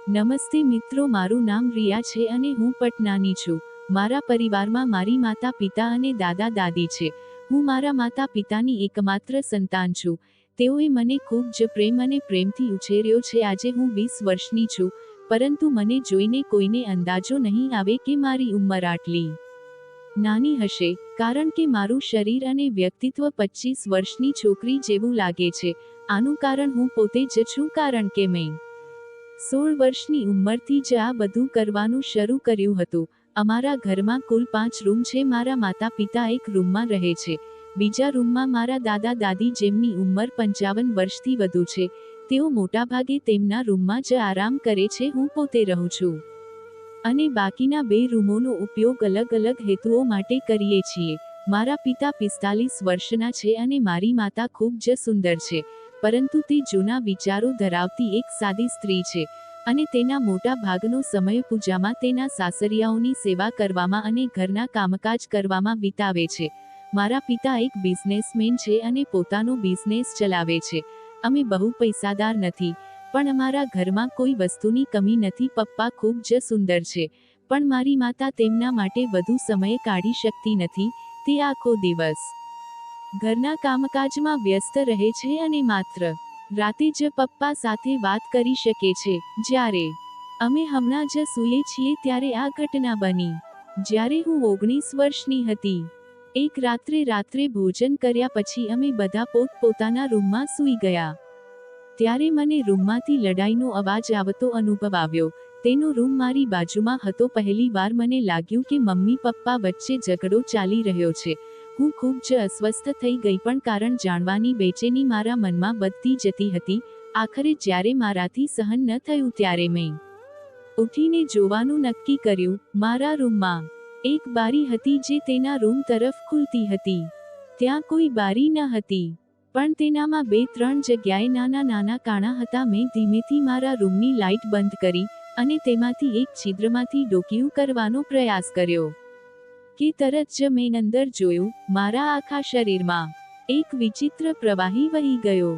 નમસ્તે મિત્રો, મારું નામ રિયા છે અને હું પટનાની છું. મારા પરિવારમાં મારી માતા પિતા અને દાદા દાદી છે. હું મારા માતા પિતાની એકમાત્ર સંતાન છું. તેઓએ મને ખૂબ જ પ્રેમ અને પ્રેમથી ઉછેર્યો છે. આજે હું 20 વર્ષની છું, પરંતુ મને જોઈને કોઈને અંદાજો નહીં આવે કે મારી ઉંમર આટલી નાની હશે, કારણ કે મારું શરીર અને વ્યક્તિત્વ 25 વર્ષની છોકરી જેવું લાગે છે. આનું કારણ હું પોતે જ છું, કારણ કે મેં 16 વર્ષની ઉંમરથી જ આ બધું કરવાનું શરૂ કર્યું હતું. અમારા ઘરમાં કુલ 5 રૂમ છે. મારા માતા પિતા એક રૂમમાં રહે છે. બીજા રૂમમાં મારા દાદા દાદી, જેમની ઉંમર 55 વર્ષથી વધુ છે. તેઓ મોટાભાગે તેમના રૂમમાં જ આરામ કરે છે. હું પોતે રહું છું અને બાકીના 2 રૂમોનો ઉપયોગ અલગ અલગ હેતુઓ માટે કરીએ છીએ. મારા પિતા 45 વર્ષના છે અને મારી માતા ખૂબ જ સુંદર છે, પરંતુ તે જૂના વિચારો ધરાવતી એક સાદી સ્ત્રી છે અને તેના મોટા ભાગનો સમય પૂજામાં, તેના સાસરિયાઓની સેવા કરવામાં અને ઘરના કામકાજ કરવામાં વિતાવે છે. મારા પિતા એક બિઝનેસમેન છે અને પોતાનો બિઝનેસ ચલાવે છે. અમે બહુ પૈસાદાર નથી, પણ અમારા ઘરમાં કોઈ વસ્તુની કમી નથી. પપ્પા ખૂબ જ સુંદર છે, પણ મારી માતા તેમના માટે વધુ સમય કાઢી શકતી નથી. તે આખો દિવસ ઘરના કામકાજમાં વ્યસ્ત રહે છે અને માત્ર રાતે જ પપ્પા સાથે વાત કરી શકે છે. જ્યારે અમે હમણાં જ સૂઈએ છીએ ત્યારે આ ઘટના બની. જ્યારે હું 19 વર્ષની હતી, એક રાત્રે ભોજન કર્યા પછી અમે બધા પોતપોતાના રૂમમાં સૂઈ ગયા. ત્યારે મને રૂમમાંથી લડાઈનો અવાજ આવતો અનુભવ આવ્યો. તેનો રૂમ મારી બાજુમાં હતો. પહેલી વાર મને લાગ્યું કે મમ્મી પપ્પા વચ્ચે ઝઘડો ચાલી રહ્યો છે. હું ખૂબ જ અસ્વસ્થ થઈ ગઈ, પણ કારણ જાણવાની બેચેની મારા મનમાં વધતી જતી હતી. આખરે જ્યારે મારાથી સહન ન થયું ત્યારે મેં ઉઠીને જોવાનું નક્કી કર્યું. મારા રૂમમાં એક બારી હતી જે તેના રૂમ તરફ ખુલતી હતી. ત્યાં કોઈ બારી ન હતી, પણ તેનામાં 2-3 જગ્યાએ નાના નાના કાણા હતા. મેં ધીમેથી મારા રૂમની લાઇટ બંધ કરી અને તેમાંથી એક છિદ્રમાંથી ડોકિયું કરવાનો પ્રયાસ કર્યો કે તરત જ મેં અંદર જોયું. મારા આખા શરીરમાં એક વિચિત્ર પ્રવાહી વહી ગયો.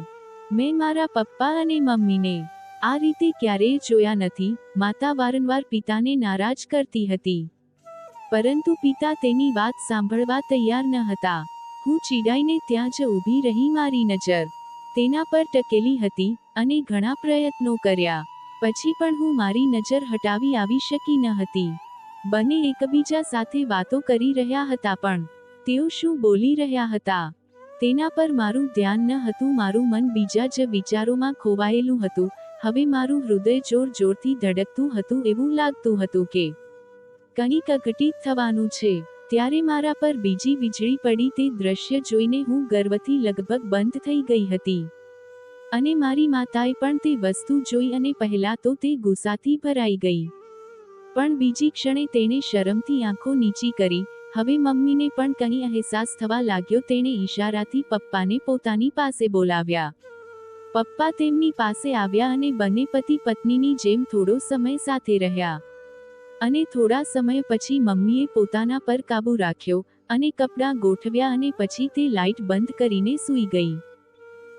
મેં મારા પપ્પા અને મમ્મીને આ રીતે ક્યારેય જોયા નથી. માતા વારંવાર પિતાને નારાજ કરતી હતી, પરંતુ પિતા તેની વાત સાંભળવા તૈયાર ન હતા. હું ચીડાઈને ત્યાં જ ઊભી રહી. મારી નજર તેના પર ટકેલી હતી અને ઘણા પ્રયત્નો કર્યા પછી પણ હું મારી નજર હટાવી આવી શકી ન હતી. બંને એકબીજા સાથે વાતો કરી રહ્યા હતા, પણ તેઓ શું બોલી રહ્યા હતા તેના પર મારું ધ્યાન ન હતું. મારું મન બીજા જ વિચારોમાં ખોવાયેલું હતું. હવે મારું હૃદય જોરથી ધડકતું હતું. એવું લાગતું હતું કે કંઈક અઘટિત થવાનું છે. ત્યારે મારા પર બીજી વીજળી પડી. તે દ્રશ્ય જોઈને હું ગર્વથી લગભગ બંધ થઈ ગઈ હતી અને મારી માતાએ પણ તે વસ્તુ જોઈ અને પહેલા તો તે ગુસ્સાથી ભરાઈ ગઈ, પણ બીજી ક્ષણે તેણે શરમથી આંખો નીચી કરી. હવે મમ્મીને પણ કંઈ અહેસાસ થવા લાગ્યો. તેણે ઈશારાથી પપ્પાને પોતાની પાસે બોલાવ્યા. પપ્પા તેમની પાસે આવ્યા અને બંને પતિ પત્નીની જેમ થોડો સમય સાથે રહ્યા. અને થોડા સમય પછી મમ્મીએ પોતાના પર કાબૂ રાખ્યો અને કપડાં ગોઠવ્યા અને પછી તે લાઇટ બંધ કરીને સૂઈ ગઈ.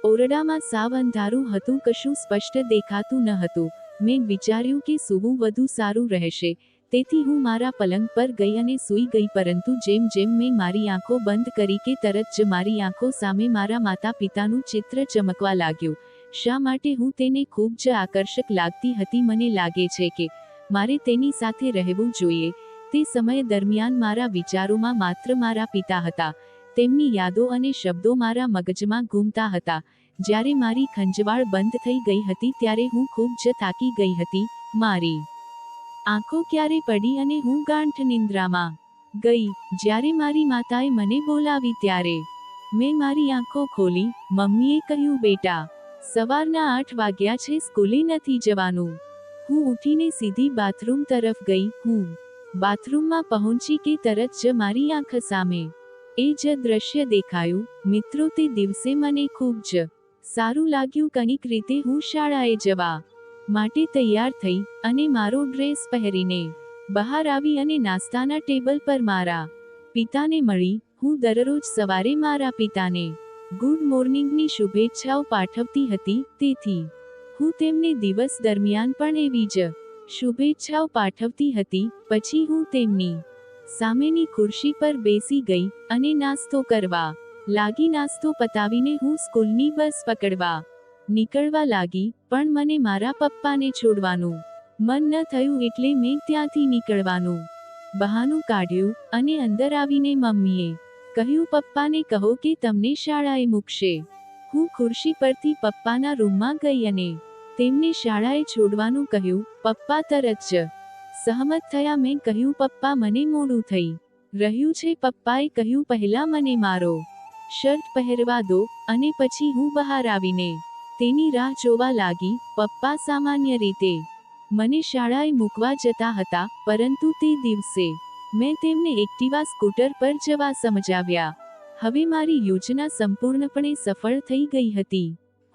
ઓરડામાં સાવ અંધારું હતું. કશું સ્પષ્ટ દેખાતું ન હતું. મેં વિચાર્યું કે સૂવું વધુ સારું રહેશે, તેથી હું મારા પલંગ પર ગઈ અને સૂઈ ગઈ. પરંતુ જેમ જેમ મેં મારી આંખો બંધ કરી કે તરત જ મારી આંખો સામે મારા માતા પિતાનું ચિત્ર ચમકવા લાગ્યું. શા માટે હું તેને ખૂબ જ આકર્ષક લાગતી હતી. મને લાગે છે કે મારે તેની સાથે રહેવું જોઈએ. તે સમય દરમિયાન મારા વિચારોમાં માત્ર મારા પિતા હતા. તેમની યાદો અને શબ્દો મારા મગજમાં ઘૂમતા હતા. જ્યારે મારી ખંજવાળ બંધ થઈ ગઈ હતી ત્યારે હું ખૂબ જ થાકી ગઈ હતી. મારી આંખો ક્યારે પડી અને હું ગાંઠ નિંદ્રામાં ગઈ. જ્યારે મારી માતાએ મને બોલાવી ત્યારે મેં મારી આંખો ખોલી. મમ્મીએ કહ્યું, બેટા, સવારના 8 વાગ્યા છે, સ્કૂલે નથી જવાનું. હું ઉઠીને સીધી બાથરૂમ તરફ ગઈ. હું બાથરૂમમાં પહોંચી કે તરત જ મારી આંખ સામે એ જ દ્રશ્ય દેખાયું. મિત્રો, તે દિવસે મને ખૂબ જ સારું લાગ્યું. કંઈક રીતે હું શાળાએ જવા માટે તૈયાર થઈ અને મારો ડ્રેસ પહેરીને બહાર આવી અને નાસ્તાના ટેબલ પર મારા પિતાને મળી. હું દરરોજ સવારે મારા પિતાને ગુડ મોર્નિંગની શુભેચ્છાઓ પાઠવતી હતી, તેથી હું તેમને દિવસ દરમિયાન પણ એવી જ શુભેચ્છાઓ પાઠવતી હતી. પછી હું તેમની સામેની ખુરશી પર બેસી ગઈ અને નાસ્તો કરવા લાગી. નાસ્તો પતાવીને હું સ્કૂલની બસ પકડવા નીકળવા લાગી, પણ મને મારા પપ્પાને છોડવાનું મન ન થયું, એટલે મેં ત્યાંથી નીકળવાનું બહાનું કાઢ્યું અને અંદર આવીને મમ્મીએ કહ્યું, પપ્પાને કહો કે તમને શાળાએ મૂકશે. હું ખુરશી પરથી પપ્પાના રૂમમાં ગઈ અને તેમને શાળાએ છોડવાનું કહ્યું. પપ્પા તરત જ સહમત થયા. મેં કહ્યું, પપ્પા મને મોડું થઈ રહ્યું છે. પપ્પાએ કહ્યું, પહેલા મને મારો શર્ટ પહેરવા દો અને પછી હું બહાર આવીને તેની રાહ જોવા લાગી. પપ્પા સામાન્ય રીતે મને શાળાએ મૂકવા જતા હતા, પરંતુ તે દિવસે મેં તેમને એક્ટિવા સ્કૂટર પર જવા સમજાવ્યા. હવે મારી યોજના સંપૂર્ણપણે સફળ થઈ ગઈ હતી.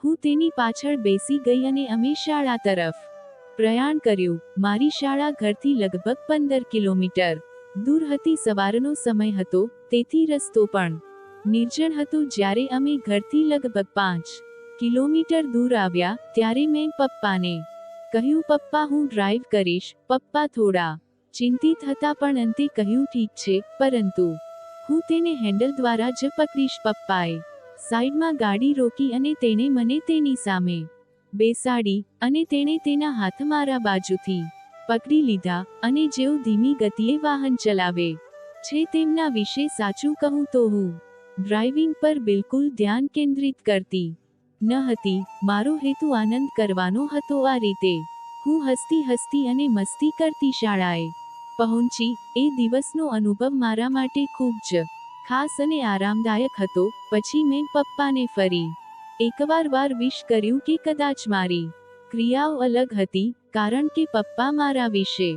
હું તેની પાછળ બેસી ગઈ અને અમે શાળા તરફ પ્રયાણ કર્યું. મારી શાળા ઘરથી લગભગ 15 કિલોમીટર દૂર હતી. સવારનો સમય હતો, તેથી રસ્તો પણ નિર્જન હતો. જ્યારે અમે ઘરથી લગભગ 5 કિલોમીટર દૂર આવ્યા, ત્યારે મેં પપ્પાને કહ્યું, પપ્પા હું ડ્રાઈવ કરીશ. પપ્પા થોડા ચિંતિત હતા, પણ અંતે કહ્યું, ઠીક છે, પરંતુ હું તેને હેન્ડલ દ્વારા જ પકડીશ. પપ્પાએ સાઈડમાં ગાડી રોકી અને તેણે મને તેની સામે બેસાડી અને તેણે તેના હાથ મારા બાજુથી પકડી લીધા અને જેઓ ધીમી ગતિએ વાહન ચલાવે છે તેમના વિશે સાચું કહું તો હું ડ્રાઇવિંગ પર બિલકુલ ધ્યાન કેન્દ્રિત કરતી ન હતી. મારો હેતુ આનંદ કરવાનો હતો. આ રીતે હું હસતી હસતી અને મસ્તી કરતી શાળાએ પહોંચી. એ દિવસનો અનુભવ મારા માટે ખૂબ જ ખાસ અને આરામદાયક હતો. પછી મેં પપ્પાને ફરી એકવાર વિશ કર્યું કે કદાચ મારી ક્રિયાઓ અલગ હતી, કારણ કે પપ્પા મારા વિશે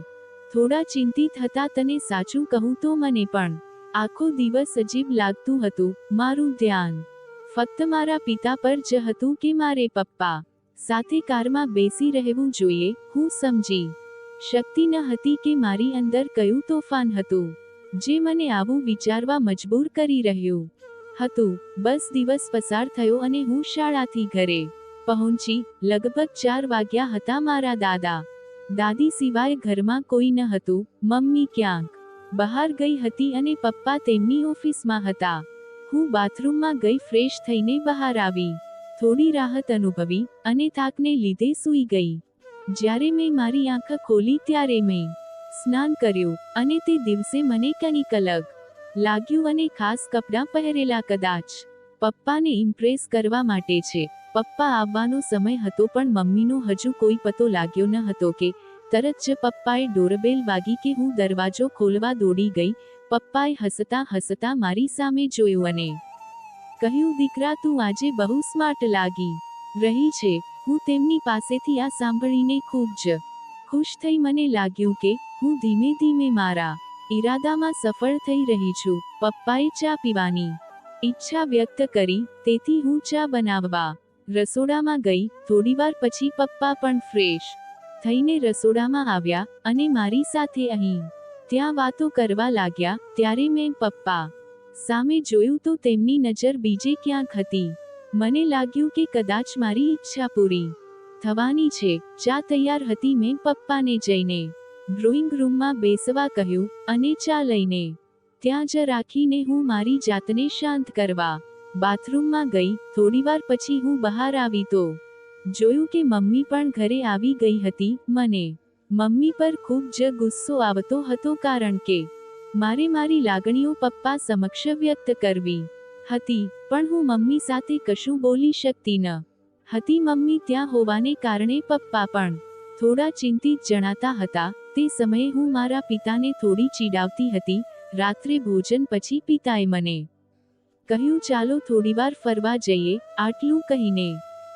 થોડા ચિંતિત હતા. તને સાચું કહું તો મને પણ આખો દિવસ અજીબ લાગતું હતું. મારું ધ્યાન ફક્ત મારા પિતા પર જ હતું કે મારે પપ્પા સાથે કારમાં બેસી રહેવું જોઈએ. હું સમજી શકતી ન હતી કે મારી અંદર કયું તોફાન હતું જે મને આવું વિચારવા મજબૂર કરી રહ્યું હતું. બસ દિવસ પસાર થયો અને હું શાળાથી ઘરે પહોંચી. લગભગ 4 વાગ્યા હતા. મારા દાદા દાદી સિવાય ઘરમાં કોઈ ન હતું. મમ્મી ક્યાંક બહાર ગઈ હતી અને પપ્પા તેમની ઓફિસમાં હતા. હું બાથરૂમમાં ગઈ. ફ્રેશ થઈને બહાર આવી. થોડી રાહત અનુભવી અને થાકને લીધે સૂઈ ગઈ. જ્યારે મેં મારી આંખ ખોલી ત્યારે મેં સ્નાન કર્યું અને તે દિવસે મને કંઈક અલગ લાગ્યું અને ખાસ કપડાં પહેરેલા. કદાચ પપ્પાને ઇમ્પ્રેસ કરવા માટે છે. પપ્પા આવવાનો સમય હતો, પણ મમ્મીનો હજુ કોઈ પતો લાગ્યો ન હતો કે તરત જ પપ્પાએ ડોરબેલ વાગી કે હું દરવાજો ખોલવા દોડી ગઈ. પપ્પાએ હસતા હસતા મારી સામે જોયું અને કહ્યું, દીકરા તું આજે બહુ સ્માર્ટ લાગી રહી છે. હું તેમની પાસેથી આ સાંભળીને ખૂબ જ ખુશ થઈ. મને લાગ્યું કે હું ધીમે ધીમે મારા ઈરાદામાં સફળ થઈ રહી છું. પપ્પાએ ચા પીવાની ઈચ્છા વ્યક્ત કરી, તેથી હું ચા બનાવવા રસોડામાં ગઈ. થોડીવાર પછી પપ્પા પણ ફ્રેશ થઈને રસોડામાં આવ્યા અને મારી સાથે અહીં ત્યાં વાતો કરવા લાગ્યા. ત્યારે મેં પપ્પા સામે જોયું તો તેમની નજર બીજે ક્યાંક હતી. મને લાગ્યું કે કદાચ મારી ઈચ્છા પૂરી થવાની છે. ચા તૈયાર હતી. મેં પપ્પાને જઈને ડ્રોઈંગ રૂમમાં બેસવા કહ્યું અને ચા લઈને ત્યાં જ રાખીને હું મારી જાતને શાંત કરવા બાથરૂમમાં ગઈ. થોડીવાર પછી હું બહાર આવી તો જોયું કે મમ્મી પણ ઘરે આવી ગઈ હતી. મને મમ્મી પર ખૂબ જ ગુસ્સો આવતો હતો, કારણ કે મારે મારી લાગણીઓ પપ્પા સમક્ષ વ્યક્ત કરવી હતી, પણ હું મમ્મી સાથે કશું બોલી શકતી ન હતી. મમ્મી ત્યાં હોવાને કારણે પપ્પા પણ થોડા ચિંતિત જણાતા હતા. તે સમયે હું મારા પિતાને થોડી ચીડાવતી હતી. રાત્રે ભોજન પછી પિતાએ મને કહ્યું, ચાલો થોડીવાર ફરવા જઈએ. આટલું કહીને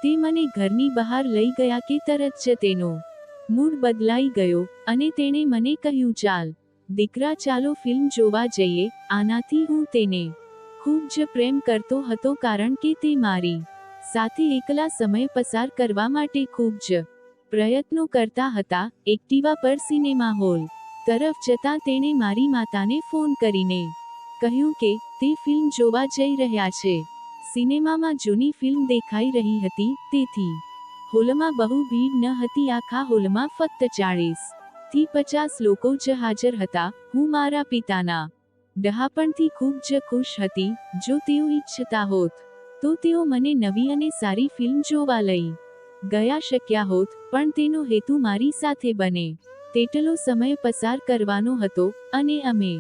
તે મને ઘરની બહાર લઈ ગયા કે તરત જ તેનો મૂડ બદલાઈ ગયો અને તેણે મને કહ્યું, ચાલ દીકરા, ચાલો ફિલ્મ જોવા જઈએ. આનાથી હું તેને ખૂબ જ પ્રેમ કરતો હતો, કારણ કે તે મારી સાથે એકલા સમય પસાર કરવા માટે ખૂબ જ પ્રયત્નો કરતા હતા. એક્ટિવા પર સિનેમા હોલ તરફ જતાં તેણે મારી માતાને ફોન કરીને કહ્યું કે તે ફિલ્મ જોવા જઈ રહ્યા છે. સિનેમામાં જૂની ફિલ્મ દેખાઈ રહી હતી, તેથી હોલમાં બહુ ભીડ ન હતી. આખા હોલમાં ફક્ત 40 થી 50 લોકો જ હાજર હતા. હું મારા પિતાના ડહાપણથી ખૂબ જ ખુશ હતી. જો તેઓ ઈચ્છતા હોત તો તેઓ મને નવી અને સારી ફિલ્મ જોવા લઈ ગયા શક્યા હોત, પણ તેનો હેતુ મારી સાથે બને તેટલો સમય પસાર કરવાનો હતો. અને અમે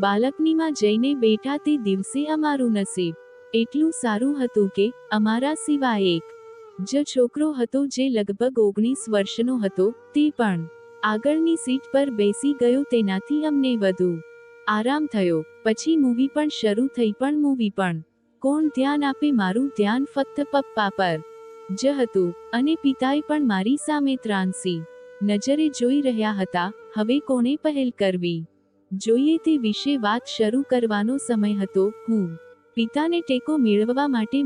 બાલ્કનીમાં જઈને બેઠા. તે દિવસે અમારું નસીબ એટલું સારું હતું કે અમારા સિવાય એક જ છોકરો હતો જે લગભગ 19 વર્ષનો હતો. તે પણ આગળની સીટ પર બેસી ગયો. તેનાથી અમને વધુ આરામ થયો. પછી મૂવી પણ શરૂ થઈ. પણ મૂવી પણ કોણ ધ્યાન આપે? મારું ધ્યાન ફક્ત પપ્પા પર જ હતું. અને પિતાએ પણ મારી સામે ત્રાંસી નજરે જોઈ રહ્યા હતા. હવે કોણે પહેલ કરવી જોઈએ તે વિશે વાત શરૂ કરવાનો સમય હતો. હું પિતાને ટેકો મેળવવા માટે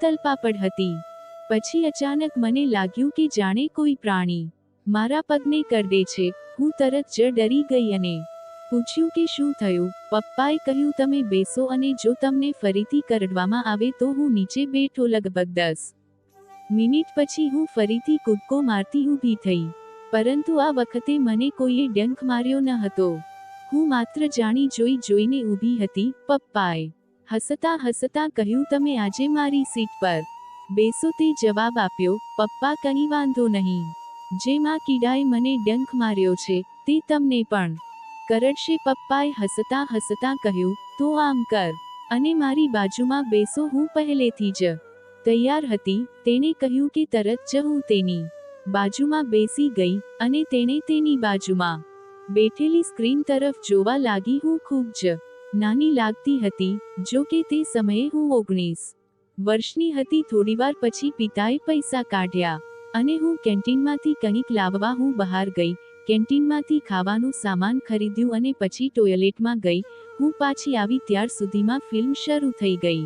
તલપાપડ હતી. પછી અચાનક મને લાગ્યું કે જાણે કોઈ પ્રાણી મારા પગને કરડે છે. હું તરત જ ડરી ગઈ અને પૂછ્યું કે શું થયું? પપ્પાએ કહ્યું, તમે બેસો અને જો તમને ફરીથી કરડવામાં આવે તો હું નીચે બેઠો. લગભગ 10 મિનિટ પછી હું ફરીથી કૂદકો મારતી ઊભી થઈ. પરંતુ આ વખતે મને કોઈએ ડંખ માર્યો ન હતો. હું માત્ર જાણી જોઈને ઊભી હતી. પપ્પાએ હસતા હસતા કહ્યું, તમે આજે મારી સીટ પર બેસો. તે જવાબ આપ્યો, પપ્પા કંઈ વાંધો નહીં. જેમ આ કીડાએ મને ડંખ માર્યો છે તે તમને પણ કરડશે. પપ્પાએ હસતા હસતા કહ્યું, તો આમ કર અને મારી બાજુમાં બેસો. હું પહેલેથી જ તૈયાર હતી. તેણે કહ્યું કે તરત જ હું તેની બાજુમાં બેસી ગઈ અને તેણે તેની બાજુમાં બેઠેલી સ્ક્રીન તરફ જોવા લાગી. હું ખૂબ જ નાની લાગતી હતી. જો કે તે સમયે હું 19 વર્ષની હતી. થોડીવાર પછી પિતાએ પૈસા કાઢ્યા અને હું કેન્ટીનમાંથી કંઈક લાવવા હું બહાર ગઈ. કેન્ટીનમાંથી ખાવાનું સામાન ખરીદ્યું અને પછી ટોયલેટમાં ગઈ. હું પાછી આવી ત્યાર સુધીમાં ફિલ્મ શરૂ થઈ ગઈ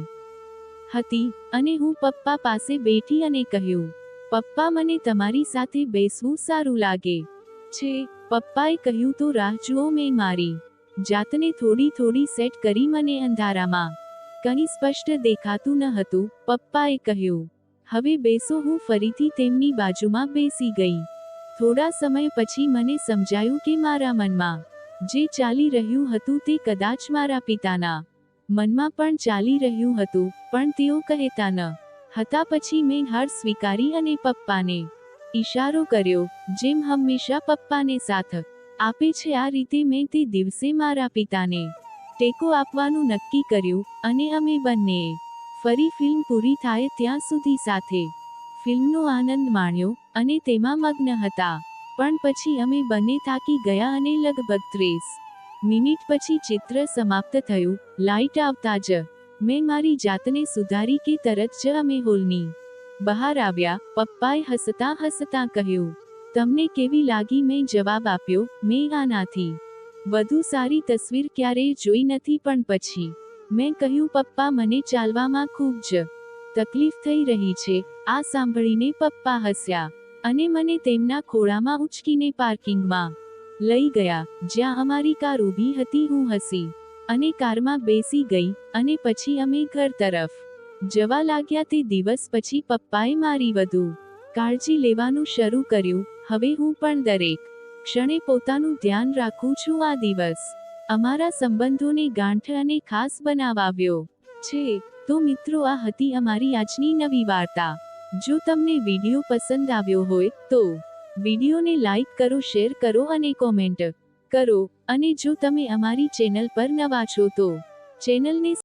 હતી અને હું પપ્પા પાસે બેઠી અને કહ્યું, પપ્પા, મને તમારી સાથે બેસવું સારું લાગે છે. પપ્પાએ કહ્યું, તો રાહ જુઓ. મેં મારી જાતને થોડી સેટ કરી. મને અંધારામાં કંઈ સ્પષ્ટ દેખાતું ન હતું. પપ્પાએ કહ્યું, હવે બેસો. હું ફરીથી તેમની બાજુમાં બેસી ગઈ. થોડા સમય પછી મને સમજાયું કે મારા મનમાં જે ચાલી રહ્યું હતું તે કદાચ મારા પિતાના મનમાં પણ ચાલી રહ્યું હતું, પણ તેઓ કહેતા ન હતા. પછી મેં હાર સ્વીકારી અને પપ્પાને ઈશારો કર્યો, જેમ હંમેશા પપ્પાને સાથ આપે છે. આ રીતે મેં તે દિવસે મારા પિતાને ટેકો આપવાનું નક્કી કર્યું અને અમે બંનેએ ફરી ફિલ્મ પૂરી થાય ત્યાં સુધી સાથે ફિલ્મનો આનંદ માણ્યો અને તેમાં મગ્ન હતા. પણ પછી અમે બંને થાકી ગયા અને લગભગ 30 મિનિટ પછી ચિત્ર સમાપ્ત થયું. લાઇટ આવતા જ મેં મારી જાતને સુધારી કે તરત જ અમે હોલની બહાર આવ્યા. પપ્પાએ હસતા હસતા કહ્યું, તમને કેવી લાગી? મેં જવાબ આપ્યો, મેં આનાથી વધુ સારી તસવીર ક્યારેય જોઈ નથી. પણ પછી મેં કહ્યું, પપ્પા, મને ચાલવામાં ખૂબ જ તકલીફ થઈ રહી છે. આ સાંભળીને પપ્પા હસ્યા અને મને તેમના ખોળામાં ઉંચકીને પાર્કિંગમાં લઈ ગયા, જ્યાં અમારી કાર ઊભી હતી. હું હસી અને કારમાં બેસી ગઈ અને પછી અમે ઘર તરફ જવા લાગ્યા. તે દિવસ પછી પપ્પાએ મારી વધુ કાળજી લેવાનું શરૂ કર્યું. હવે હું પણ દરેક ક્ષણે પોતાનું ધ્યાન રાખું છું. આ દિવસ અમારા સંબંધોને ગાંઠ અને ખાસ બનાવ્યો છે. તો મિત્રો, આ હતી અમારી આજની નવી વાર્તા. જો તમને વિડીયો પસંદ આવ્યો હોય તો વિડીયોને લાઈક કરો, શેર કરો અને કોમેન્ટ કરો. અને જો તમે અમારી ચેનલ પર નવા છો તો ચેનલને